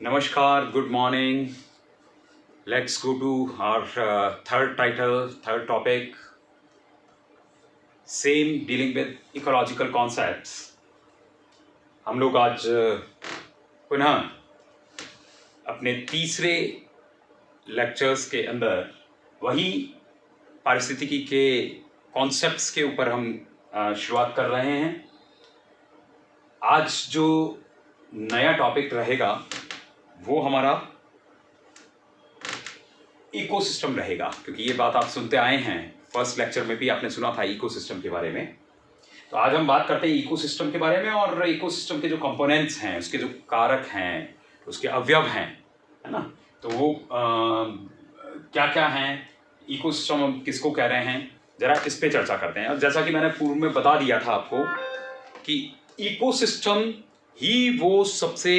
Namaskar, good morning. Let's go to our third topic. Same dealing with ecological concepts. हम लोग आज पुनः अपने तीसरे लेक्चर्स के अंदर वही पारिस्थितिकी के कॉन्सेप्ट्स के ऊपर हम शुरुआत कर रहे हैं। आज जो नया टॉपिक रहेगा वो हमारा इकोसिस्टम रहेगा, क्योंकि ये बात आप सुनते आए हैं, फर्स्ट लेक्चर में भी आपने सुना था इकोसिस्टम के बारे में। तो आज हम बात करते हैं इकोसिस्टम के बारे में और इकोसिस्टम के जो कंपोनेंट्स हैं, उसके जो कारक हैं, उसके अवयव हैं, है ना। तो वो क्या क्या हैं, इकोसिस्टम हम किसको कह रहे हैं, जरा इस पे चर्चा करते हैं। और जैसा कि मैंने पूर्व में बता दिया था आपको कि इकोसिस्टम ही वो सबसे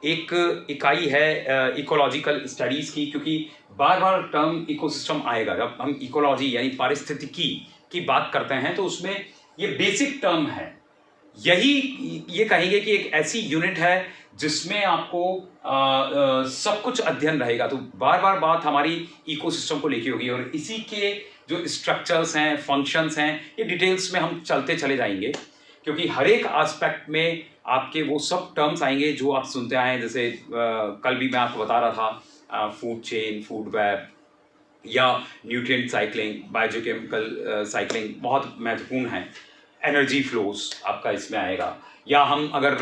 एक इकाई है इकोलॉजिकल स्टडीज़ की, क्योंकि बार बार टर्म इकोसिस्टम आएगा। जब हम इकोलॉजी यानी पारिस्थितिकी की बात करते हैं तो उसमें ये बेसिक टर्म है। ये कहेंगे कि एक ऐसी यूनिट है जिसमें आपको सब कुछ अध्ययन रहेगा। तो बार बार बात हमारी इकोसिस्टम को लेके होगी और इसी के जो स्ट्रक्चर्स हैं, फंक्शंस हैं, ये डिटेल्स में हम चलते चले जाएंगे, क्योंकि हर एक एस्पेक्ट में आपके वो सब टर्म्स आएंगे जो आप सुनते आए हैं। जैसे कल भी मैं आपको बता रहा था, फूड चेन, फूड वेब या न्यूट्रिएंट साइकिलिंग, बायोकेमिकल साइकिलिंग बहुत महत्वपूर्ण है। एनर्जी फ्लोज आपका इसमें आएगा, या हम अगर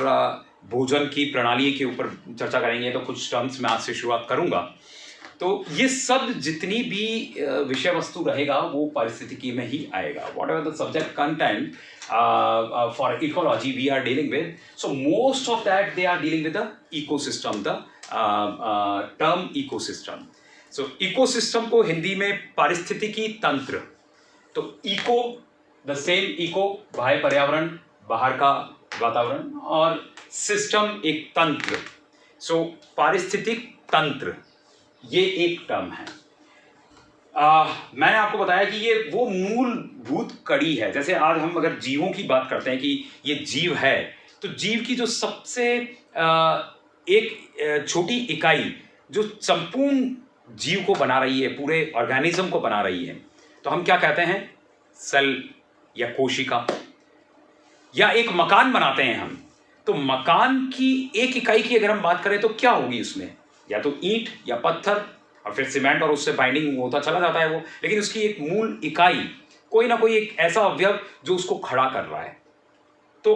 भोजन की प्रणाली के ऊपर चर्चा करेंगे तो कुछ टर्म्स मैं आज से शुरुआत करूँगा। तो ये सब जितनी भी विषय वस्तु रहेगा वो पारिस्थितिकी में ही आएगा। Whatever the subject content for ecology we are dealing with, so most of that they are dealing with the ecosystem, the term ecosystem. So ecosystem को हिंदी में पारिस्थितिकी तंत्र, तो इको द सेम, इको बाह्य पर्यावरण, बाहर का वातावरण, और सिस्टम एक तंत्र। सो पारिस्थितिक तंत्र ये एक टर्म है। मैंने आपको बताया कि ये वो मूलभूत कड़ी है। जैसे आज हम अगर जीवों की बात करते हैं कि ये जीव है, तो जीव की जो सबसे एक छोटी इकाई जो संपूर्ण जीव को बना रही है, पूरे ऑर्गेनिज्म को बना रही है, तो हम क्या कहते हैं, सेल या कोशिका, या एक मकान बनाते हैं हम। तो मकान की एक इकाई की अगर हम बात करें तो क्या होगी उसमें, या तो ईंट या पत्थर और फिर सीमेंट, और उससे बाइंडिंग होता चला जाता है वो, लेकिन उसकी एक मूल इकाई, कोई ना कोई एक ऐसा अवयव जो उसको खड़ा कर रहा है। तो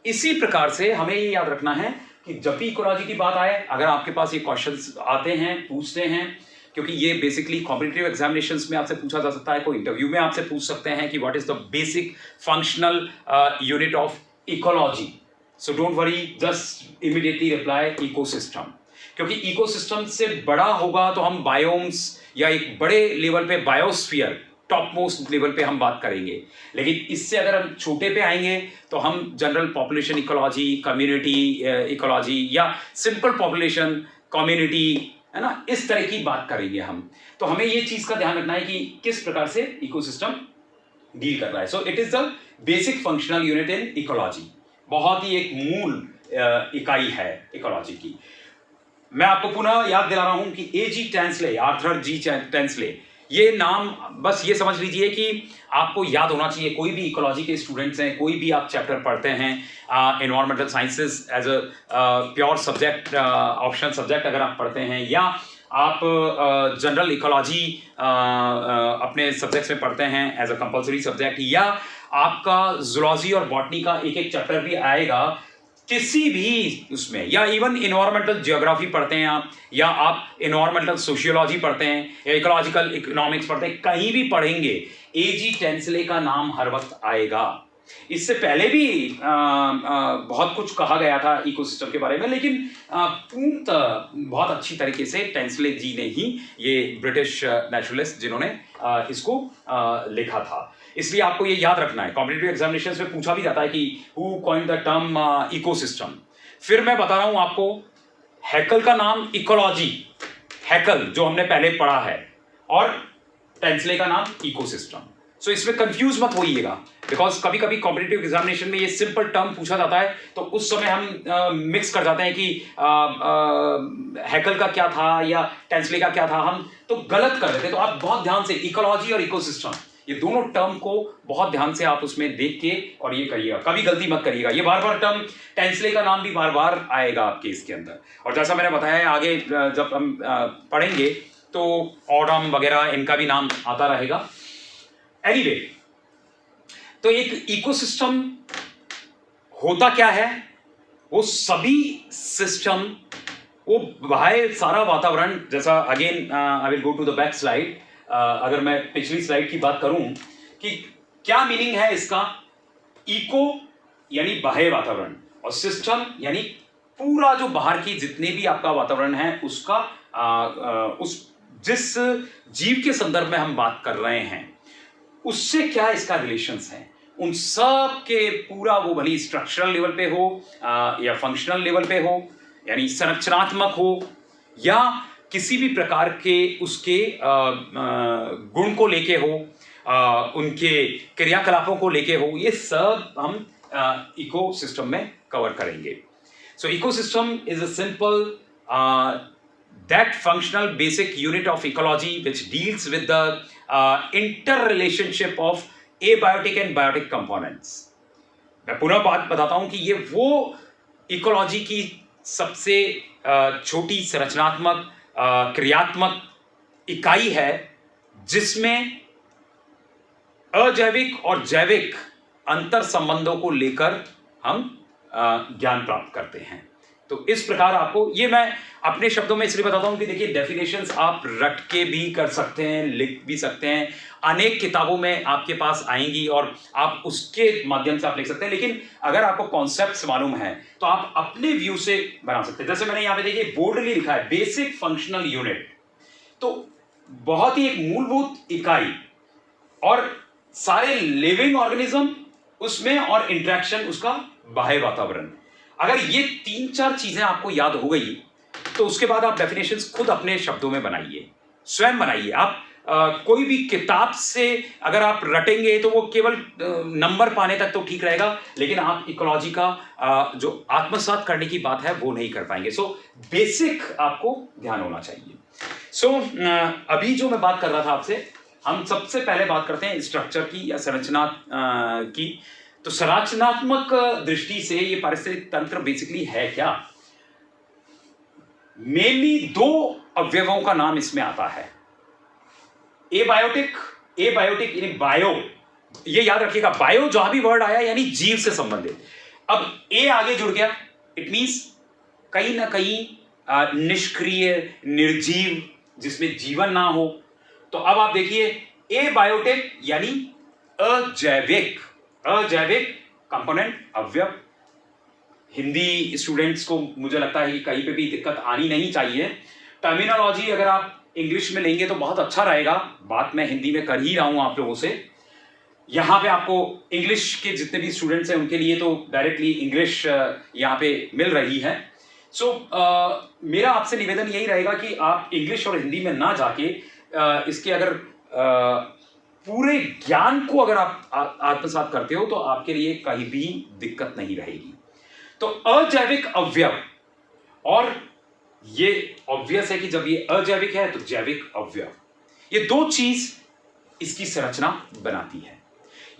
इसी प्रकार से हमें ये याद रखना है कि जब भी इकोलॉजी की बात आए, अगर आपके पास ये क्वेश्चंस आते हैं, पूछते हैं, क्योंकि ये बेसिकली कॉम्पिटिटिव एग्जामिनेशंस में आपसे पूछा जा सकता है, कोई इंटरव्यू में आपसे पूछ सकते हैं कि what is the basic functional unit of ecology. So don't worry, just immediately reply ecosystem, क्योंकि इकोसिस्टम से बड़ा होगा तो हम बायोम्स या एक बड़े लेवल पे बायोस्फीयर, टॉप मोस्ट लेवल पे हम बात करेंगे। लेकिन इससे अगर हम छोटे पे आएंगे तो हम general population ecology, community ecology, या सिंपल पॉपुलेशन कम्युनिटी, है ना, इस तरह की बात करेंगे हम। तो हमें ये चीज का ध्यान रखना है कि किस प्रकार से इकोसिस्टम डील कर रहा है। So it is the basic functional unit in ecology, बहुत ही एक मूल इकाई है इकोलॉजी की। मैं आपको पुनः याद दिला रहा हूं कि A.G. Tansley, Arthur G Tansley, ये नाम बस ये समझ लीजिए कि आपको याद होना चाहिए। कोई भी इकोलॉजी के स्टूडेंट्स हैं, कोई भी आप चैप्टर पढ़ते हैं, environmental sciences as a pure subject, optional subject अगर आप पढ़ते हैं, या आप जनरल इकोलॉजी अपने सब्जेक्ट्स में पढ़ते हैं एज अ कंपल्सरी सब्जेक्ट, या आपका जूलॉजी और बॉटनी का एक एक चैप्टर भी आएगा किसी भी उसमें, या इवन इन्वायरमेंटल जियोग्राफी पढ़ते हैं आप, या आप इन्वायरमेंटल सोशियोलॉजी पढ़ते हैं, या इकोलॉजिकल इकोनॉमिक्स पढ़ते हैं, कहीं भी पढ़ेंगे A.G. टेंसले का नाम हर वक्त आएगा। इससे पहले भी बहुत कुछ कहा गया था इकोसिस्टम के बारे में, लेकिन पूर्णतः बहुत अच्छी तरीके से टेंसले जी ने ही, ये ब्रिटिश नेचुरलिस्ट जिन्होंने इसको लिखा था। इसलिए आपको ये याद रखना है, कॉम्पिटिटिव एग्जामिनेशंस में पूछा भी जाता है कि who coined the term ecosystem. फिर मैं बता रहा हूं आपको, हैकल का नाम इकोलॉजी, हैकल जो हमने पहले पढ़ा है, और टेंसले का नाम इकोसिस्टम। सो इसमें कंफ्यूज मत होइएगा। बिकॉज कभी कभी कॉम्पिटिटिव एग्जामिनेशन में ये सिंपल टर्म पूछा जाता है तो उस समय हम मिक्स कर जाते हैं कि हैकल का क्या था या टेंसले का क्या था, हम तो गलत कर देते हैं। तो आप बहुत ध्यान से इकोलॉजी और इकोसिस्टम ये दोनों टर्म को बहुत ध्यान से आप उसमें देख के और ये करिएगा, कभी गलती मत करिएगा। ये बार बार टर्म टेंसले का नाम भी बार बार आएगा आपके इसके अंदर, और जैसा मैंने बताया आगे जब हम पढ़ेंगे तो ऑडम वगैरह इनका भी नाम आता रहेगा। एनीवे, तो एक इकोसिस्टम होता क्या है, वो सभी सिस्टम, वो बाहर सारा वातावरण, जैसा again I will go to the back slide. अगर मैं पिछली स्लाइड की बात करूं कि क्या मीनिंग है इसका, इको यानी बाह्य वातावरण और सिस्टम यानी पूरा जो बाहर की जितने भी आपका वातावरण है उसका उस जिस जीव के संदर्भ में हम बात कर रहे हैं उससे क्या इसका रिलेशंस है, उन सब के पूरा, वो भली स्ट्रक्चरल लेवल पे हो या फंक्शनल लेवल पे हो, यानी संरचनात्मक हो या किसी भी प्रकार के उसके गुण को लेके हो, उनके क्रियाकलापों को लेके हो, ये सब हम इकोसिस्टम में कवर करेंगे। सो ecosystem is a simple that functional basic unit of ecology which deals with the interrelationship of abiotic and biotic components। मैं पुनः बात बताता हूं कि ये वो इकोलॉजी की सबसे छोटी संरचनात्मक क्रियात्मक इकाई है जिसमें अजैविक और जैविक अंतर संबंधों को लेकर हम ज्ञान प्राप्त करते हैं। तो इस प्रकार आपको ये मैं अपने शब्दों में इसलिए बताता हूं कि देखिए डेफिनेशंस आप रट के भी कर सकते हैं, लिख भी सकते हैं, अनेक किताबों में आपके पास आएंगी और आप उसके माध्यम से आप लिख सकते हैं। लेकिन अगर आपको कॉन्सेप्ट्स मालूम है तो आप अपने व्यू से बना सकते हैं। जैसे मैंने यहाँ पे देखिए बोल्डली लिखा है बेसिक फंक्शनल यूनिट, तो बहुत ही एक मूलभूत इकाई और सारे लिविंग ऑर्गेनिज्म उसमें और इंटरेक्शन उसका बाह्य वातावरण। अगर ये 3-4 चीजें आपको याद हो गई तो उसके बाद आप डेफिनेशंस खुद अपने शब्दों में बनाइए, स्वयं बनाइए। आप कोई भी किताब से अगर आप रटेंगे तो वो केवल नंबर पाने तक तो ठीक रहेगा, लेकिन आप इकोलॉजी का जो आत्मसात करने की बात है वो नहीं कर पाएंगे। सो बेसिक आपको ध्यान होना चाहिए। सो अभी जो मैं बात कर रहा था आपसे, हम सबसे पहले बात करते हैं स्ट्रक्चर की या संरचना की। तो संरचनात्मक दृष्टि से ये पारिस्थितिक तंत्र बेसिकली है क्या, मेनली 2 अवयवों का नाम इसमें आता है, एबायोटिक यानी बायो, ये याद रखिएगा, बायो जहां भी वर्ड आया यानी जीव से संबंधित। अब ए आगे जुड़ गया, इट मींस कहीं ना कहीं निष्क्रिय, निर्जीव, जिसमें जीवन ना हो। तो अब आप देखिए एबायोटिक यानी अजैविक कंपोनेंट, अवयव। हिंदी स्टूडेंट्स को मुझे लगता है कि कहीं पे भी दिक्कत आनी नहीं चाहिए। टर्मिनोलॉजी अगर आप इंग्लिश में लेंगे तो बहुत अच्छा रहेगा, बात मैं हिंदी में कर ही रहा हूं आप लोगों से। यहाँ पे आपको इंग्लिश के जितने भी स्टूडेंट्स हैं उनके लिए तो डायरेक्टली इंग्लिश यहाँ पे मिल रही है। सो मेरा आपसे निवेदन यही रहेगा कि आप इंग्लिश और हिंदी में ना जाके इसके अगर पूरे ज्ञान को अगर आप आत्मसात करते हो तो आपके लिए कहीं भी दिक्कत नहीं रहेगी। तो अजैविक अवयव, और ये ऑब्वियस है कि जब ये अजैविक है तो जैविक अवयव, ये 2 चीज इसकी संरचना बनाती है।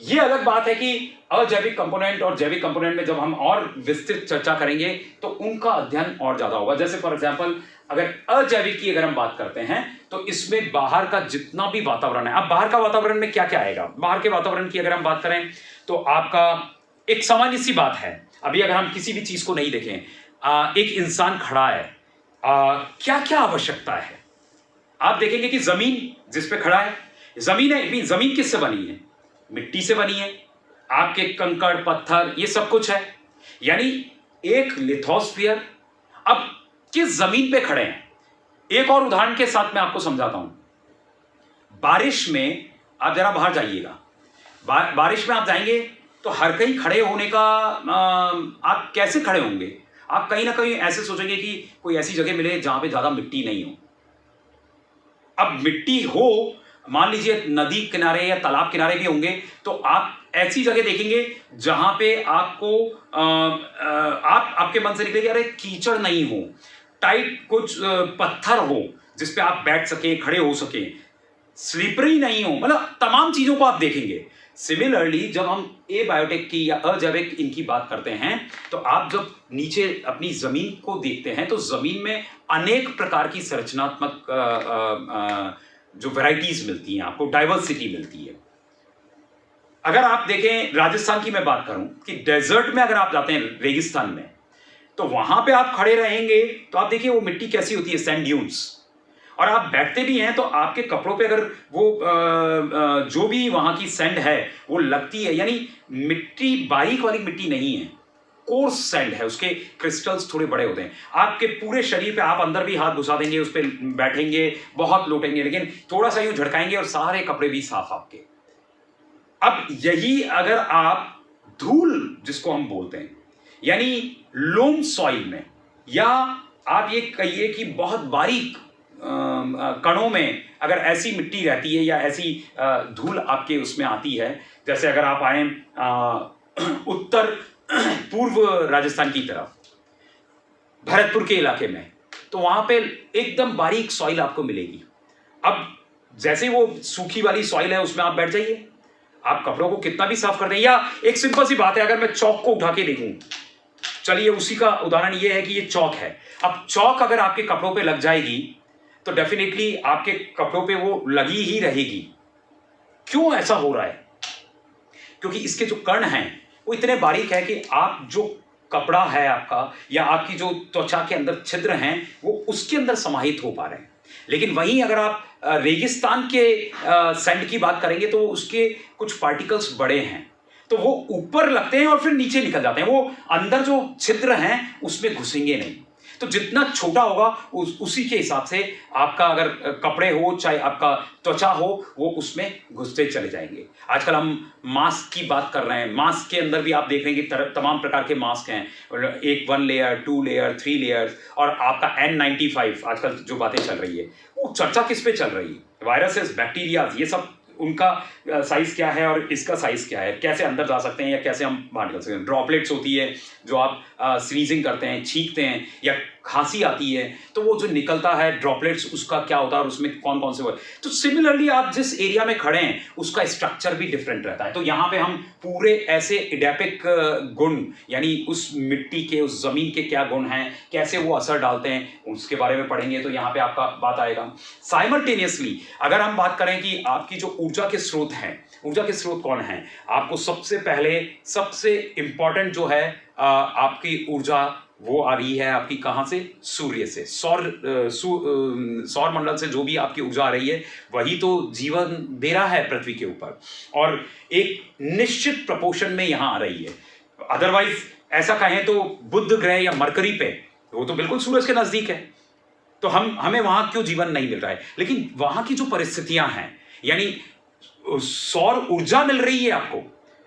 ये अलग बात है कि अजैविक कंपोनेंट और जैविक कंपोनेंट में जब हम और विस्तृत चर्चा करेंगे तो उनका अध्ययन और ज्यादा होगा। जैसे फॉर एग्जांपल अगर अजैविक की अगर हम बात करते हैं तो इसमें बाहर का जितना भी वातावरण है, अब बाहर का वातावरण में क्या क्या आएगा, बाहर के वातावरण की अगर हम बात करें तो आपका एक सामान्य सी बात है, अभी अगर हम किसी भी चीज को नहीं देखें, एक इंसान खड़ा है, क्या क्या आवश्यकता है, आप देखेंगे कि जमीन जिस पे खड़ा है, जमीन है, जमीन किससे बनी है, मिट्टी से बनी है, आपके कंकड़ पत्थर ये सब कुछ है, यानी एक लिथोस्फीयर। अब किस जमीन पे खड़े हैं, एक और उदाहरण के साथ मैं आपको समझाता हूं। बारिश में आप जरा बाहर जाइएगा, बारिश में आप जाएंगे तो हर कहीं खड़े होने का आप कैसे खड़े होंगे, आप कहीं ना कहीं ऐसे सोचेंगे कि कोई ऐसी जगह मिले जहां पे ज्यादा मिट्टी नहीं हो। अब मिट्टी हो, मान लीजिए नदी किनारे या तालाब किनारे भी होंगे तो आप ऐसी जगह देखेंगे जहां पे आपको आप आपके मन से निकलेगी अरे कीचड़ नहीं हो, टाइट कुछ पत्थर हो जिस पे आप बैठ सके, खड़े हो सके, स्लिपरी नहीं हो, मतलब तमाम चीजों को आप देखेंगे। सिमिलरली जब हम एबायोटिक की या अजैविक इनकी बात करते हैं तो आप जब नीचे अपनी जमीन को देखते हैं तो जमीन में अनेक प्रकार की संरचनात्मक जो वैरायटीज मिलती हैं, आपको डाइवर्सिटी मिलती है। अगर आप देखें राजस्थान की मैं बात करूं कि डेजर्ट में अगर आप जाते हैं, रेगिस्तान में, तो वहां पे आप खड़े रहेंगे तो आप देखिए वो मिट्टी कैसी होती है, सैंड ड्यून्स, और आप बैठते भी हैं तो आपके कपड़ों पे अगर वो जो भी वहां की सैंड है वो लगती है, यानी मिट्टी बारीक वाली मिट्टी नहीं है, कोर्स सैंड है, उसके क्रिस्टल्स थोड़े बड़े होते हैं। आपके पूरे शरीर पे आप अंदर भी हाथ घुसा देंगे, उस पर बैठेंगे, बहुत लोटेंगे, लेकिन थोड़ा सा यूं झटकाएंगे और सारे कपड़े भी साफ आपके। अब यही अगर आप धूल जिसको हम बोलते हैं, यानी लोम सॉइल में, या आप ये कहिए कि बहुत बारीक कणों में अगर ऐसी मिट्टी रहती है या ऐसी धूल आपके उसमें आती है, जैसे अगर आप आए उत्तर पूर्व राजस्थान की तरफ, भरतपुर के इलाके में, तो वहां पे एकदम बारीक सॉइल आपको मिलेगी। अब जैसे वो सूखी वाली सॉइल है उसमें आप बैठ जाइए, आप कपड़ों को कितना भी साफ कर दें, या एक सिंपल सी बात है, अगर मैं चौक को उठा के देखूं, चलिए उसी का उदाहरण ये है कि ये चौक है। अब चौक अगर आपके कपड़ों पे लग जाएगी तो डेफिनेटली आपके कपड़ों पे वो लगी ही रहेगी। क्यों ऐसा हो रहा है? क्योंकि इसके जो कण हैं वो इतने बारीक है कि आप जो कपड़ा है आपका या आपकी जो त्वचा के अंदर छिद्र हैं वो उसके अंदर समाहित हो पा रहे हैं। लेकिन वहीं अगर आप रेगिस्तान के सैंड की बात करेंगे तो उसके कुछ पार्टिकल्स बड़े हैं, तो वो ऊपर लगते हैं और फिर नीचे निकल जाते हैं, वो अंदर जो छिद्र हैं उसमें घुसेंगे नहीं। तो जितना छोटा होगा उसी के हिसाब से आपका अगर कपड़े हो चाहे आपका त्वचा हो वो उसमें घुसते चले जाएंगे। आजकल हम मास्क की बात कर रहे हैं, मास्क के अंदर भी आप देख रहे हैं कि तमाम प्रकार के मास्क हैं, एक 1 लेयर, 2 लेयर, 3 लेयर्स, और आपका N95 आजकल जो बातें चल रही है वो चर्चा किस पे चल रही है? वायरसेस, बैक्टीरिया, ये सब उनका साइज क्या है और इसका साइज क्या है, कैसे अंदर जा सकते हैं या कैसे हम बाहर निकल सकते हैं। ड्रॉपलेट्स होती है जो आप स्नीजिंग करते हैं, छींकते हैं, या खांसी आती है तो वो जो निकलता है ड्रॉपलेट्स उसका क्या होता है और उसमें कौन कौन से वो। तो सिमिलरली आप जिस एरिया में खड़े हैं उसका स्ट्रक्चर भी डिफरेंट रहता है। तो यहाँ पे हम पूरे ऐसे एडेपिक गुण, यानी उस मिट्टी के, उस जमीन के क्या गुण हैं, कैसे वो असर डालते हैं, उसके बारे में पढ़ेंगे तो यहाँ पे आपका बात आएगा। साइमल्टेनियसली अगर हम बात करें कि आपकी जो ऊर्जा के स्रोत हैं, ऊर्जा के स्रोत कौन हैं, आपको सबसे पहले सबसे इंपॉर्टेंट जो है आपकी ऊर्जा वो आ रही है आपकी कहां से? सूर्य से। सौर मंडल से जो भी आपकी ऊर्जा आ रही है वही तो जीवन दे रहा है पृथ्वी के ऊपर, और एक निश्चित प्रपोर्शन में यहां आ रही है। अदरवाइज ऐसा कहें तो बुध ग्रह या मरकरी पे, वो तो बिल्कुल सूरज के नजदीक है, तो हमें वहां क्यों जीवन नहीं मिल रहा है? लेकिन वहां की जो परिस्थितियां हैं, यानी सौर ऊर्जा मिल रही है आपको,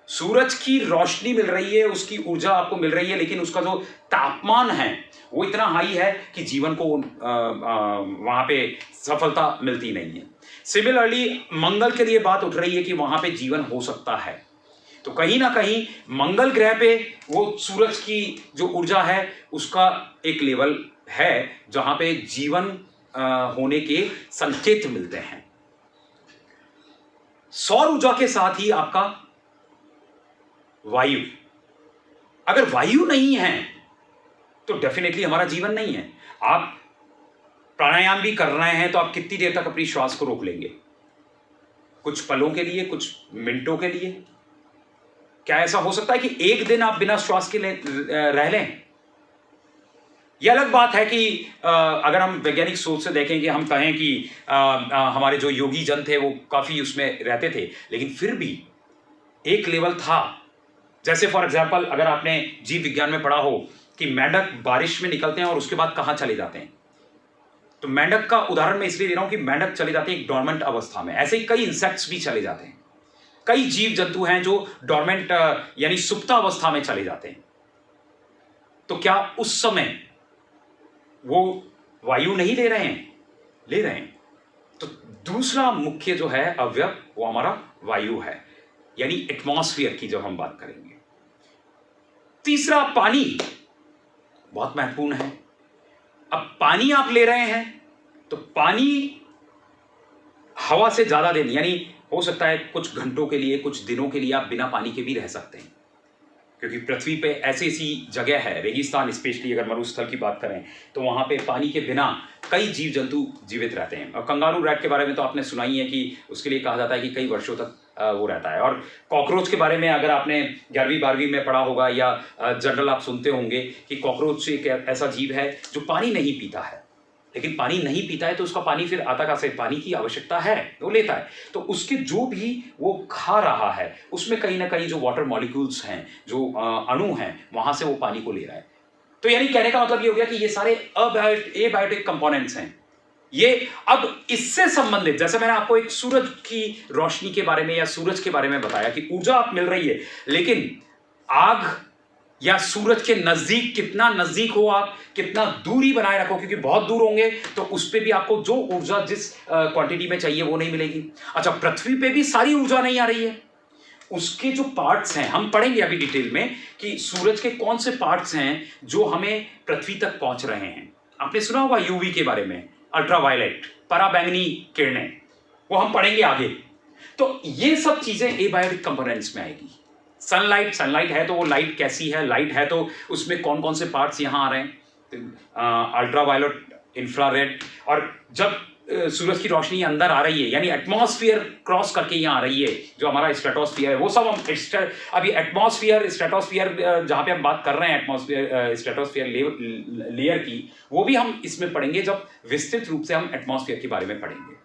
सूरज की रोशनी मिल रही है, उसकी ऊर्जा आपको मिल रही है, लेकिन उसका जो तापमान है वो इतना हाई है कि जीवन को वहां पे सफलता मिलती नहीं है। सिमिलरली मंगल के लिए बात उठ रही है कि वहां पे जीवन हो सकता है, तो कहीं ना कहीं मंगल ग्रह पे वो सूरज की जो ऊर्जा है उसका एक लेवल है जहां पे जीवन होने के संकेत मिलते हैं। सौर ऊर्जा के साथ ही आपका वायु, अगर वायु नहीं है तो डेफिनेटली हमारा जीवन नहीं है। आप प्राणायाम भी कर रहे हैं तो आप कितनी देर तक अपनी श्वास को रोक लेंगे? कुछ पलों के लिए, कुछ मिनटों के लिए? क्या ऐसा हो सकता है कि एक दिन आप बिना श्वास के रह लें? यह अलग बात है कि अगर हम वैज्ञानिक सोच से देखें कि हम कहें कि हमारे जो योगी जन थे वो काफी उसमें रहते थे, लेकिन फिर भी एक लेवल था। जैसे फॉर एग्जाम्पल अगर आपने जीव विज्ञान में पढ़ा हो कि मेंढक बारिश में निकलते हैं और उसके बाद कहां चले जाते हैं, तो मेंढक का उदाहरण मैं इसलिए दे रहा हूं कि मेंढक चले जाते हैं एक डॉर्मेंट अवस्था में। ऐसे ही कई इंसेक्ट्स भी चले जाते हैं, कई जीव जंतु हैं जो डॉर्मेंट यानी सुप्ता अवस्था में चले जाते हैं। तो क्या उस समय वो वायु नहीं ले रहे हैं? ले रहे हैं। तो दूसरा मुख्य जो है अवयव वो हमारा वायु है। यानी एटमॉस्फेयर की जब हम बात करेंगे। तीसरा पानी बहुत महत्वपूर्ण है। अब पानी आप ले रहे हैं तो पानी हवा से ज्यादा दिन, यानी हो सकता है कुछ घंटों के लिए, कुछ दिनों के लिए आप बिना पानी के भी रह सकते हैं, क्योंकि पृथ्वी पे ऐसी ऐसी जगह है, रेगिस्तान स्पेशली अगर मरुस्थल की बात करें तो वहाँ पे पानी के बिना कई जीव जंतु जीवित रहते हैं। और कंगारू रैट के बारे में तो आपने सुना ही है कि उसके लिए कहा जाता है कि कई वर्षों तक वो रहता है। और कॉकरोच के बारे में अगर आपने 11वीं 12वीं में पढ़ा होगा या जनरल आप सुनते होंगे कि कॉकरोच एक ऐसा जीव है जो पानी नहीं पीता है, लेकिन पानी नहीं पीता है तो उसका पानी फिर आता कहाँ से? पानी की आवश्यकता है, वो लेता है। तो उसके जो भी वो खा रहा है उसमें कहीं ना कहीं जो वाटर मॉलिक्यूल्स हैं, जो अणु हैं, वहां से वो पानी को ले रहा है। तो यानी कहने का मतलब ये हो गया कि ये सारे एबायोटिक कंपोनेंट्स हैं। ये अब इससे संबंधित, जैसे मैंने आपको एक सूरज की रोशनी के बारे में या सूरज के बारे में बताया कि ऊर्जा आप मिल रही है, लेकिन आग या सूरज के नजदीक, कितना नजदीक हो आप, कितना दूरी बनाए रखो, क्योंकि बहुत दूर होंगे तो उस पे भी आपको जो ऊर्जा जिस क्वांटिटी में चाहिए वो नहीं मिलेगी। अच्छा, पृथ्वी पे भी सारी ऊर्जा नहीं आ रही है, उसके जो पार्ट्स हैं हम पढ़ेंगे अभी डिटेल में कि सूरज के कौन से पार्ट्स हैं जो हमें पृथ्वी तक पहुंच रहे हैं। आपने सुना होगा यूवी के बारे में, अल्ट्रावायलेट, पराबैंगनी किरणें, वो हम पढ़ेंगे आगे। तो ये सब चीजें एबायोटिक कंपोनेंट्स में आएगी। सनलाइट है तो वो लाइट कैसी है, लाइट है तो उसमें कौन कौन से पार्ट्स यहाँ आ रहे हैं, अल्ट्रावायलेट, इंफ्रारेड। और जब सूरज की रोशनी अंदर आ रही है, यानी एटमॉस्फेयर क्रॉस करके यहाँ आ रही है, जो हमारा स्ट्रेटोस्फीयर है, वो सब हम अभी एटमॉस्फेयर, स्ट्रेटोस्फीयर जहाँ पे हम बात कर रहे हैं एटमॉस्फेयर, स्ट्रेटोस्फीयर लेयर की, वो भी हम इसमें पढ़ेंगे जब विस्तृत रूप से हम एटमॉस्फेयर के बारे में पढ़ेंगे।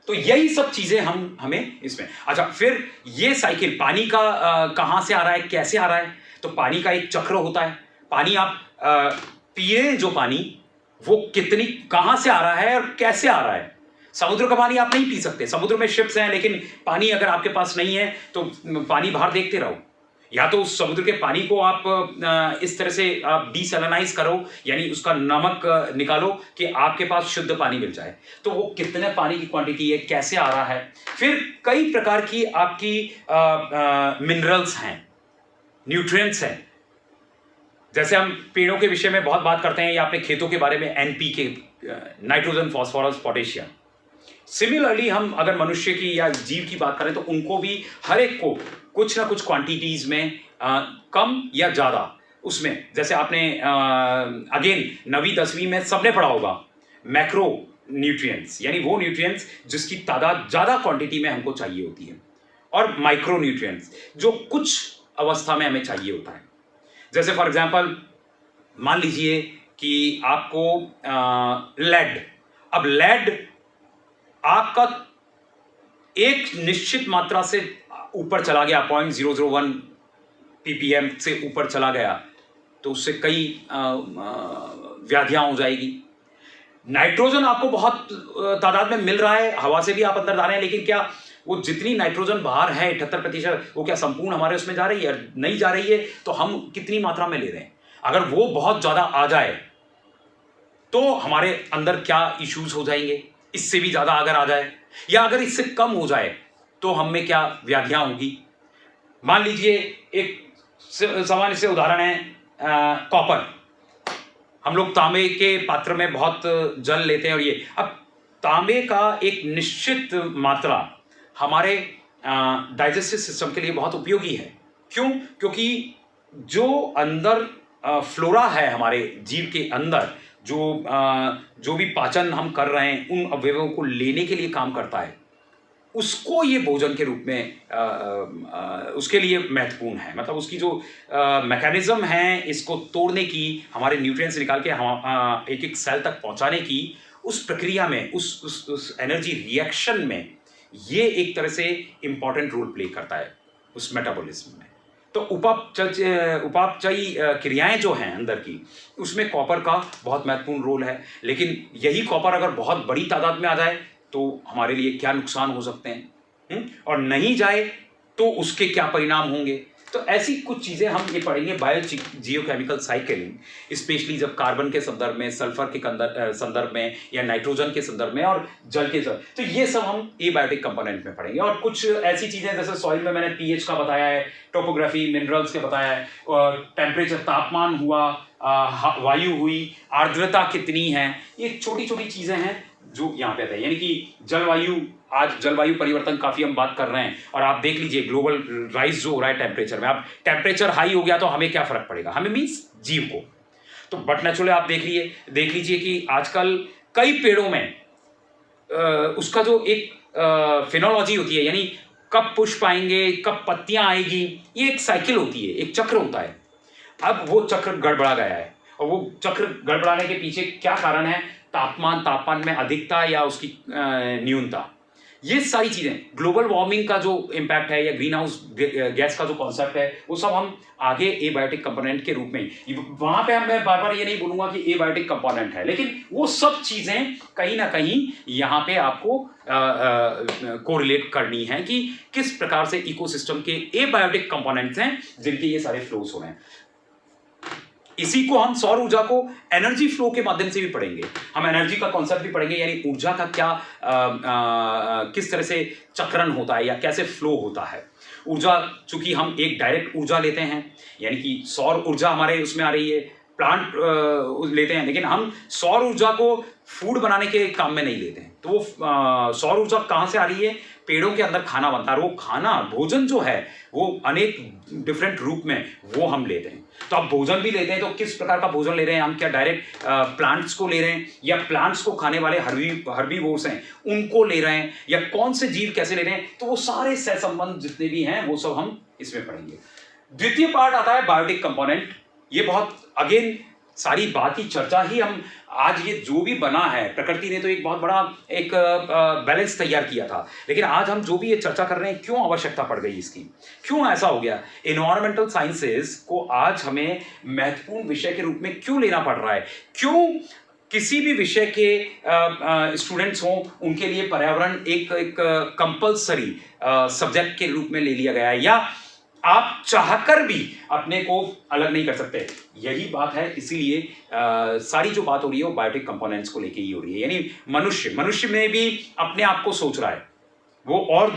तो यही सब चीजें हमें इसमें। अच्छा, फिर ये साइकिल पानी का कहां से आ रहा है, कैसे आ रहा है? तो पानी का एक चक्र होता है। पानी आप पी रहे हैं जो पानी, वो कितनी, कहां से आ रहा है और कैसे आ रहा है। समुद्र का पानी आप नहीं पी सकते, समुद्र में शिप्स हैं, लेकिन पानी अगर आपके पास नहीं है तो पानी बाहर देखते रहो। या तो उस समुद्र के पानी को आप इस तरह से आप डिसैलिनाइज करो, यानी उसका नमक निकालो कि आपके पास शुद्ध पानी मिल जाए। तो वो कितने पानी की क्वांटिटी है, कैसे आ रहा है। फिर कई प्रकार की आपकी मिनरल्स हैं, न्यूट्रिएंट्स हैं। जैसे हम पेड़ों के विषय में बहुत बात करते हैं या अपने खेतों के बारे में, NPK, nitrogen, phosphorus, potassium. Similarly हम अगर मनुष्य की या जीव की बात करें तो उनको भी हर एक को कुछ ना कुछ क्वांटिटीज में कम या ज्यादा, उसमें जैसे आपने अगेन 9वीं 10वीं में सबने पढ़ा होगा मैक्रो न्यूट्रिएंट्स, यानी वो न्यूट्रिएंट्स जिसकी तादाद ज्यादा क्वांटिटी में हमको चाहिए होती है, और माइक्रो न्यूट्रिएंट्स जो कुछ अवस्था में हमें चाहिए होता है। जैसे फॉर एग्जांपल मान लीजिए कि आपको लेड, अब लेड आपका एक निश्चित मात्रा से ऊपर चला गया, 0.001 ppm से ऊपर चला गया तो उससे कई व्याधियां हो जाएगी। नाइट्रोजन आपको बहुत तादाद में मिल रहा है, हवा से भी आप अंदर जा रहे हैं, लेकिन क्या वो जितनी नाइट्रोजन बाहर है 78%, वो क्या संपूर्ण हमारे उसमें जा रही है? नहीं जा रही है। तो हम कितनी मात्रा में ले रहे हैं? अगर वो बहुत ज्यादा आ जाए तो हमारे अंदर क्या इश्यूज हो जाएंगे, इससे भी ज्यादा अगर आ जाए, या अगर इससे कम हो जाए तो हम में क्या व्याधियां होगी। मान लीजिए एक सामान्य से उदाहरण है कॉपर। हम लोग तांबे के पात्र में बहुत जल लेते हैं, और ये अब तांबे का एक निश्चित मात्रा हमारे डाइजेस्टिव सिस्टम के लिए बहुत उपयोगी है। क्यों? क्योंकि जो अंदर फ्लोरा है हमारे जीव के अंदर, जो भी पाचन हम कर रहे हैं उन अवयवों को लेने के लिए काम करता है, उसको ये भोजन के रूप में उसके लिए महत्वपूर्ण है। मतलब उसकी जो मैकेनिज्म है इसको तोड़ने की, हमारे न्यूट्रिएंट्स निकाल के हम एक एक सेल तक पहुंचाने की, उस प्रक्रिया में, उस एनर्जी रिएक्शन में ये एक तरह से इंपॉर्टेंट रोल प्ले करता है उस मेटाबॉलिज्म में। तो उपापचयी क्रियाएं जो हैं अंदर की, उसमें कॉपर का बहुत महत्वपूर्ण रोल है। लेकिन यही कॉपर अगर बहुत बड़ी तादाद में आ जाए तो हमारे लिए क्या नुकसान हो सकते हैं, और नहीं जाए तो उसके क्या परिणाम होंगे। तो ऐसी कुछ चीज़ें हम ये पढ़ेंगे बायो जियोकेमिकल साइकिलिंग, स्पेशली जब कार्बन के संदर्भ में, सल्फर के संदर्भ में, या नाइट्रोजन के संदर्भ में, और जल के संदर्भ, तो ये सब हम एबायोटिक कंपोनेंट में पढ़ेंगे। और कुछ ऐसी चीज़ें जैसे सॉइल में मैंने पीएच का बताया है, टोपोग्राफी, मिनरल्स के बताया है, और टेम्परेचर, तापमान हुआ, वायु हुई, आर्द्रता कितनी है, ये छोटी छोटी चीज़ें हैं जो यहाँ पे आते हैं। यानी कि जलवायु, आज जलवायु परिवर्तन काफ़ी हम बात कर रहे हैं, और आप देख लीजिए ग्लोबल राइज जो हो रहा है टेम्परेचर में, अब टेम्परेचर हाई हो गया तो हमें क्या फ़र्क पड़ेगा, हमें मीन्स जीव को। तो बट नेचुरली आप देख लीजिए कि आजकल कई पेड़ों में उसका जो एक फिनोलॉजी होती है, यानी कब पुष्प आएंगे, कब पत्तियाँ आएगी, ये एक साइकिल होती है, एक चक्र होता है। अब वो चक्र गड़बड़ा गया है, और वो चक्र गड़बड़ाने के पीछे क्या कारण है, तापमान में अधिकता या उसकी न्यूनता, ये सारी चीज़ें, ग्लोबल वार्मिंग का जो इम्पैक्ट है, या ग्रीन हाउस गैस का जो कॉन्सेप्ट है, वो सब हम आगे एबायोटिक कंपोनेंट के रूप में, वहाँ पे मैं बार बार ये नहीं बोलूँगा कि एबायोटिक कंपोनेंट है, लेकिन वो सब चीज़ें कहीं ना कहीं यहाँ पे आपको कोरिलेट करनी है कि किस प्रकार से इकोसिस्टम के एबायोटिक कंपोनेंट्स हैं जिनके ये सारे फ्लोस हो रहे हैं। इसी को हम सौर ऊर्जा को एनर्जी फ्लो के माध्यम से भी पढ़ेंगे, हम एनर्जी का कॉन्सेप्ट भी पढ़ेंगे, यानी ऊर्जा का क्या किस तरह से चक्रण होता है या कैसे फ्लो होता है। ऊर्जा, चूंकि हम एक डायरेक्ट ऊर्जा लेते हैं, यानी कि सौर ऊर्जा हमारे उसमें आ रही है, प्लांट लेते हैं, लेकिन हम सौर ऊर्जा को फूड बनाने के काम में नहीं लेते हैं। तो वो सौर ऊर्जा कहाँ से आ रही है, पेड़ों के अंदर खाना बनता है, और वो खाना, भोजन जो है वो अनेक डिफरेंट रूप में वो हम लेते हैं। तो आप भोजन भी लेते हैं, तो किस प्रकार का भोजन ले रहे हैं हम, क्या डायरेक्ट प्लांट्स को ले रहे हैं, या प्लांट्स को खाने वाले हर्बीवोर्स हैं उनको ले रहे हैं, या कौन से जीव कैसे ले रहे हैं, तो वो सारे सहसंबंध जितने भी हैं वो सब हम इसमें पढ़ेंगे। द्वितीय पार्ट आता है बायोटिक कंपोनेंट। ये बहुत अगेन सारी बात की चर्चा ही हम आज, ये जो भी बना है, प्रकृति ने तो एक बहुत बड़ा एक बैलेंस तैयार किया था, लेकिन आज हम जो भी ये चर्चा कर रहे हैं, क्यों आवश्यकता पड़ गई इसकी, क्यों ऐसा हो गया, एनवायरमेंटल साइंसेस को आज हमें महत्वपूर्ण विषय के रूप में क्यों लेना पड़ रहा है, क्यों किसी भी विषय के स्टूडेंट्स हों उनके लिए पर्यावरण एक कंपल्सरी सब्जेक्ट के रूप में ले लिया गया है, या आप चाहकर भी अपने को अलग नहीं कर सकते। यही बात है, इसीलिए सारी जो बात हो रही है वो बायोटिक कंपोनेंट्स को लेके ही हो रही है। यानी मनुष्य में भी अपने आप को सोच रहा है, वो और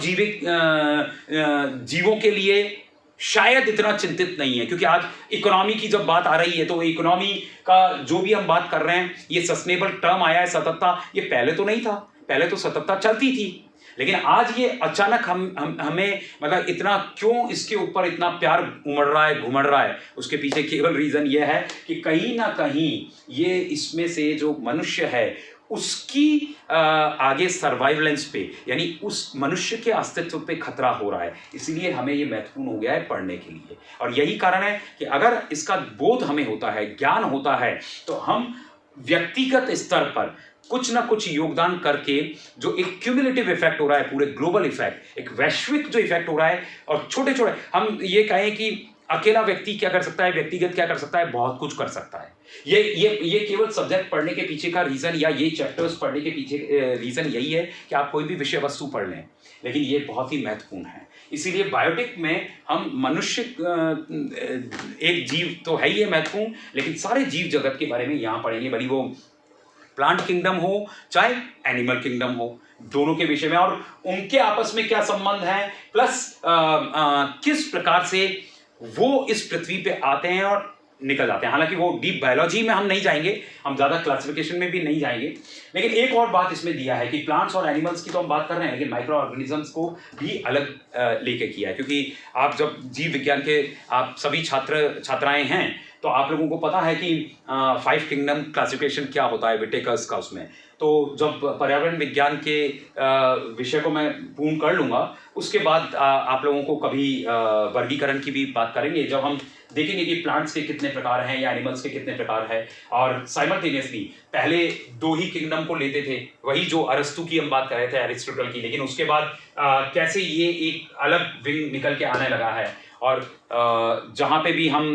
जीवों के लिए शायद इतना चिंतित नहीं है, क्योंकि आज इकोनॉमी की जब बात आ रही है तो इकोनॉमी का जो भी हम बात कर रहे हैं, ये सस्टेनेबल टर्म आया है, सततता, ये पहले तो नहीं था, पहले तो सततता चलती थी, लेकिन आज ये अचानक हमें मतलब इतना क्यों इसके ऊपर इतना प्यार उमड़ रहा है, घुमड़ रहा है, उसके पीछे केवल रीजन ये है कि कहीं ना कहीं ये इसमें से जो मनुष्य है उसकी आगे सर्वाइवलेंस पे, यानी उस मनुष्य के अस्तित्व पे खतरा हो रहा है, इसीलिए हमें ये महत्वपूर्ण हो गया है पढ़ने के लिए। और यही कारण है कि अगर इसका बोध हमें होता है, ज्ञान होता है, तो हम व्यक्तिगत स्तर पर कुछ ना कुछ योगदान करके जो एक क्यूमुलेटिव इफेक्ट हो रहा है, पूरे ग्लोबल इफेक्ट, एक वैश्विक जो इफेक्ट हो रहा है, और छोटे छोटे हम ये कहें कि अकेला व्यक्ति क्या कर सकता है, व्यक्तिगत क्या कर सकता है, बहुत कुछ कर सकता है। ये केवल सब्जेक्ट पढ़ने के पीछे का रीजन, या ये चैप्टर्स पढ़ने के पीछे रीजन यही है कि आप कोई भी विषय वस्तु पढ़ लें, लेकिन ये बहुत ही महत्वपूर्ण है। इसीलिए बायोटिक में हम मनुष्य एक जीव तो है ही है महत्वपूर्ण, लेकिन सारे जीव जगत के बारे में यहाँ पढ़ेंगे, भली वो प्लांट किंगडम हो चाहे एनिमल किंगडम हो, दोनों के विषय में, और उनके आपस में क्या संबंध है, प्लस किस प्रकार से वो इस पृथ्वी पे आते हैं और निकल जाते हैं। हालांकि वो डीप बायोलॉजी में हम नहीं जाएंगे, हम ज़्यादा क्लासिफिकेशन में भी नहीं जाएंगे, लेकिन एक और बात इसमें दिया है कि प्लांट्स और एनिमल्स की तो हम बात कर रहे हैं, लेकिन माइक्रो ऑर्गेनिजम्स को भी अलग लेके किया है, क्योंकि आप जब जीव विज्ञान के आप सभी छात्राएं हैं तो आप लोगों को पता है कि 5 किंगडम क्लासिफिकेशन क्या होता है विटेकर्स का उसमें। तो जब पर्यावरण विज्ञान के विषय को मैं पूर्ण कर लूँगा, उसके बाद आप लोगों को कभी वर्गीकरण की भी बात करेंगे, जब हम देखेंगे कि प्लांट्स के कितने प्रकार हैं या एनिमल्स के कितने प्रकार हैं, और साइमल्टेनियसली पहले 2 ही किंगडम को लेते थे, वही जो अरस्तु की हम बात कर रहे थे, एरिस्टोटल की, लेकिन उसके बाद कैसे ये एक अलग विंग निकल के आने लगा है। और जहाँ पे भी हम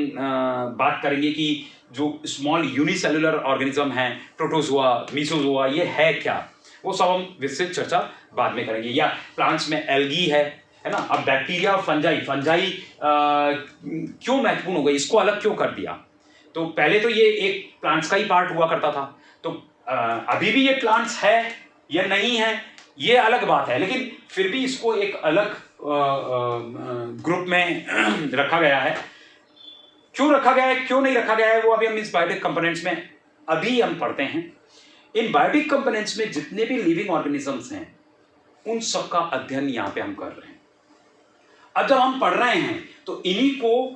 बात करेंगे कि जो स्मॉल यूनिसेलुलर ऑर्गेनिज्म हैं, प्रोटोजोआ, मीसोजोआ, ये है क्या, वो सब हम विस्तृत चर्चा बाद में करेंगे। या प्लांट्स में एल्गी है, है ना। अब बैक्टीरिया और फंजाई क्यों महत्वपूर्ण हो गई, इसको अलग क्यों कर दिया? तो पहले तो ये एक प्लांट्स का ही पार्ट हुआ करता था, तो अभी भी ये प्लांट्स है या नहीं है ये अलग बात है, लेकिन फिर भी इसको एक अलग ग्रुप में रखा गया है। क्यों रखा गया है, क्यों नहीं रखा गया है, वो अभी हम इस बायोटिक कंपोनेंट्स में अभी हम पढ़ते हैं। इन बायोटिक कंपोनेंट्स में जितने भी लिविंग ऑर्गेनिजम्स हैं उन सब का अध्ययन यहां पे हम कर रहे हैं। अब जब हम पढ़ रहे हैं तो इन्हीं को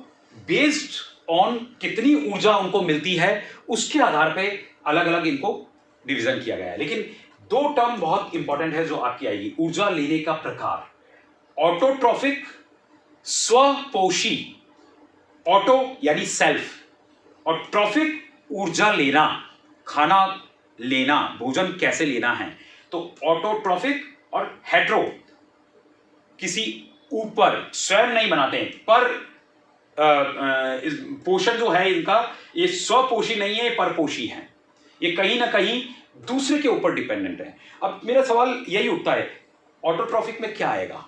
बेस्ड ऑन कितनी ऊर्जा उनको मिलती है उसके आधार पे अलग अलग इनको डिवीजन किया गया है। लेकिन दो टर्म बहुत इंपॉर्टेंट है जो आपकी आएगी, ऊर्जा लेने का प्रकार, ऑटोट्रॉफिक स्वपोषी, ऑटो यानी सेल्फ और ट्रॉफिक ऊर्जा लेना, खाना लेना, भोजन कैसे लेना है। तो ऑटोट्रॉफिक और हेट्रो किसी ऊपर स्वयं नहीं बनाते हैं, पर पोषण जो है इनका ये स्वपोषी नहीं है, परपोषी है, ये कहीं ना कहीं दूसरे के ऊपर डिपेंडेंट है। अब मेरा सवाल यही उठता है ऑटोट्रॉफिक में क्या आएगा?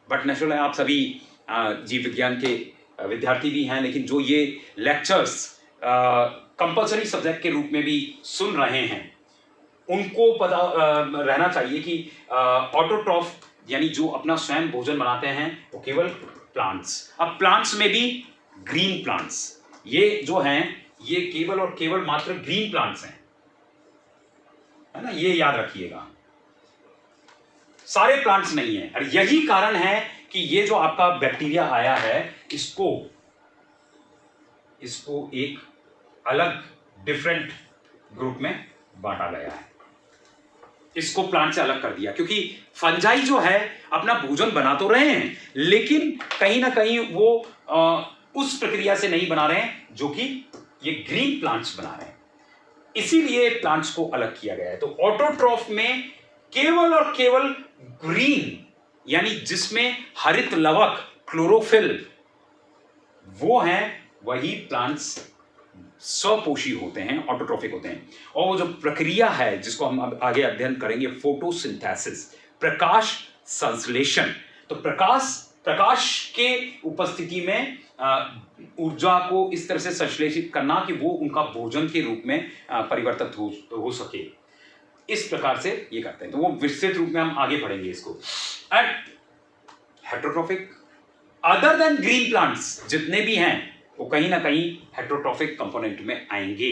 बट नेचुरल है, आप सभी जीव विज्ञान के विद्यार्थी भी हैं, लेकिन जो ये लेक्चर्स कंपलसरी सब्जेक्ट के रूप में भी सुन रहे हैं उनको पता रहना चाहिए कि ऑटोट्रॉफ यानी जो अपना स्वयं भोजन बनाते हैं वो केवल प्लांट्स। अब प्लांट्स में भी ग्रीन प्लांट्स, ये जो हैं ये केवल और केवल मात्र ग्रीन प्लांट्स हैं, है ना, ये याद रखिएगा, सारे प्लांट्स नहीं है। और यही कारण है कि ये जो आपका बैक्टीरिया आया है इसको एक अलग डिफरेंट ग्रुप में बांटा गया है, इसको प्लांट से अलग कर दिया, क्योंकि फंजाई जो है अपना भोजन बना तो रहे हैं लेकिन कहीं ना कहीं वो उस प्रक्रिया से नहीं बना रहे हैं जो कि ये ग्रीन प्लांट्स बना रहे हैं, इसीलिए प्लांट्स को अलग किया गया है। तो ऑटोट्रॉफ में केवल और केवल ग्रीन यानी जिसमें हरित लवक क्लोरोफिल वो हैं, वही प्लांट्स स्वपोषी होते हैं, ऑटोट्रॉफिक होते हैं। और वो जो प्रक्रिया है जिसको हम अब आगे अध्ययन करेंगे, फोटोसिंथेसिस, प्रकाश संश्लेषण, तो प्रकाश के उपस्थिति में ऊर्जा को इस तरह से संश्लेषित करना कि वो उनका भोजन के रूप में परिवर्तित हो सके, इस प्रकार से ये करते हैं। तो वो विस्तृत रूप में हम आगे पढ़ेंगे इसको। And heterotrophic other than green plants जितने भी हैं वो कहीं ना कहीं हेट्रोट्रॉफिक कंपोनेंट में आएंगे।